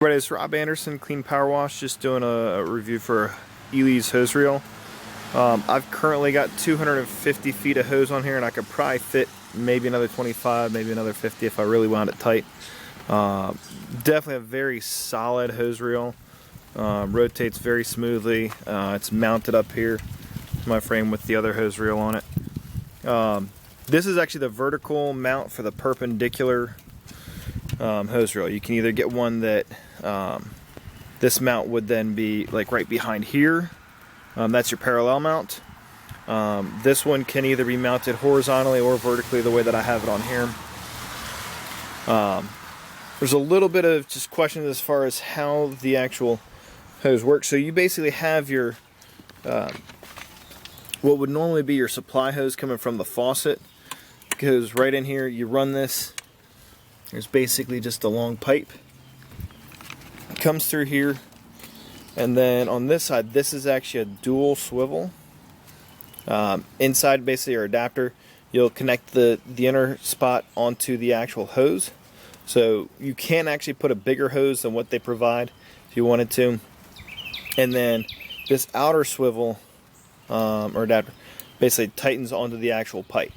Everybody, it's Rob Anderson, Clean Power Wash, just doing a review for Eley's hose reel. I've currently got 250 feet of hose on here, and I could probably fit maybe another 25, maybe another 50 if I really wound it tight. Definitely a very solid hose reel. Rotates very smoothly. It's mounted up here to my frame with the other hose reel on it. This is actually the vertical mount for the perpendicular hose reel. You can either get one that this mount would then be like right behind here. That's your parallel mount. This one can either be mounted horizontally or vertically the way that I have it on here. There's a little bit of just questions as far as how the actual hose works. So you basically have your what would normally be your supply hose coming from the faucet. It goes right in here. You run this. There's basically just a long pipe. It comes through here, and then on this side, this is actually a dual swivel. Inside, basically, your adapter, you'll connect the inner spot onto the actual hose. So you can actually put a bigger hose than what they provide if you wanted to. And then this outer swivel or adapter basically tightens onto the actual pipe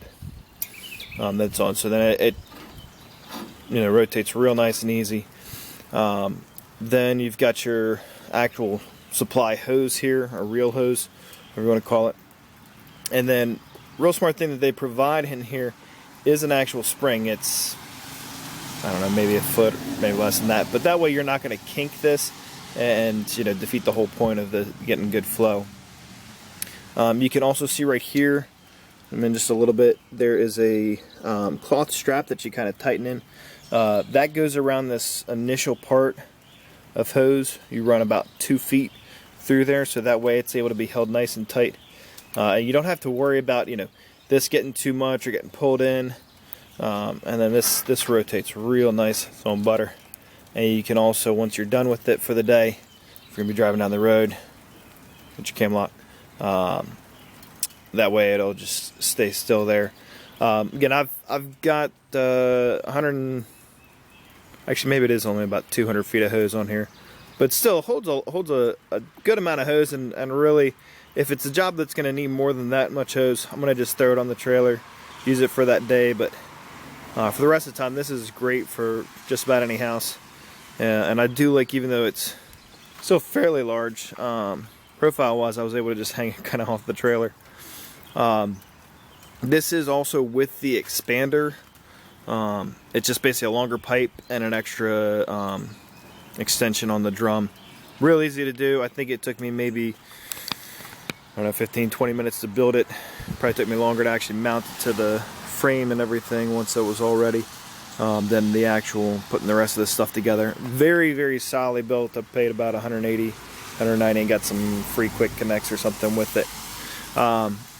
that's on. So then it rotates real nice and easy. Then you've got your actual supply hose here, or reel hose, whatever you want to call it. And then, real smart thing that they provide in here is an actual spring. It's, I don't know, maybe a foot, maybe less than that. But that way you're not going to kink this and defeat the whole point of getting good flow. You can also see right here, and then just a little bit, there is a cloth strap that you kind of tighten in. That goes around this initial part of hose. You run about 2 feet through there, so that way it's able to be held nice and tight. You don't have to worry about this getting too much or getting pulled in. And then this rotates real nice. It's on butter. And you can also, once you're done with it for the day, if you're gonna be driving down the road, put your cam lock. That way it'll just stay still there. Again, I've got 100. Actually, maybe it is only about 200 feet of hose on here, but still holds a good amount of hose. And really, if it's a job that's going to need more than that much hose, I'm going to just throw it on the trailer, use it for that day. But for the rest of the time, this is great for just about any house. And I do like, even though it's still fairly large, profile-wise, I was able to just hang it kind of off the trailer. This is also with the expander. It's just basically a longer pipe and an extra extension on the drum. Real easy to do. I think it took me maybe, I don't know, 15-20 minutes to build it. Probably took me longer to actually mount it to the frame and everything once it was all ready than the actual putting the rest of this stuff together. Very, very solidly built. I paid about 180, 190 and got some free quick connects or something with it.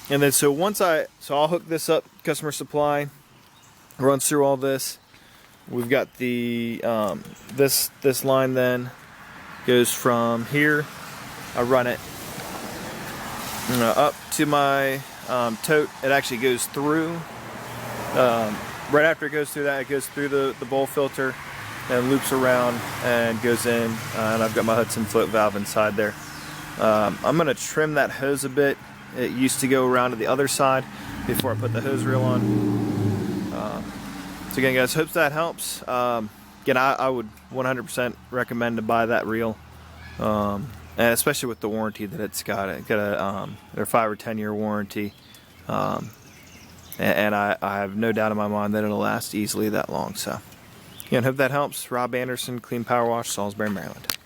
And then so I'll hook this up, customer supply, runs through all this. We've got the this line then goes from here. I run it up to my tote. It actually goes through. Right after it goes through that, it goes through the bowl filter and loops around and goes in. And I've got my Hudson float valve inside there. I'm going to trim that hose a bit. It used to go around to the other side before I put the hose reel on. So again, guys, hope that helps. Again, I would 100% recommend to buy that reel, and especially with the warranty that it's got. It's got a 5 or 10 year warranty, and I have no doubt in my mind that it'll last easily that long. So again, hope that helps. Rob Anderson, Clean Power Wash, Salisbury, Maryland.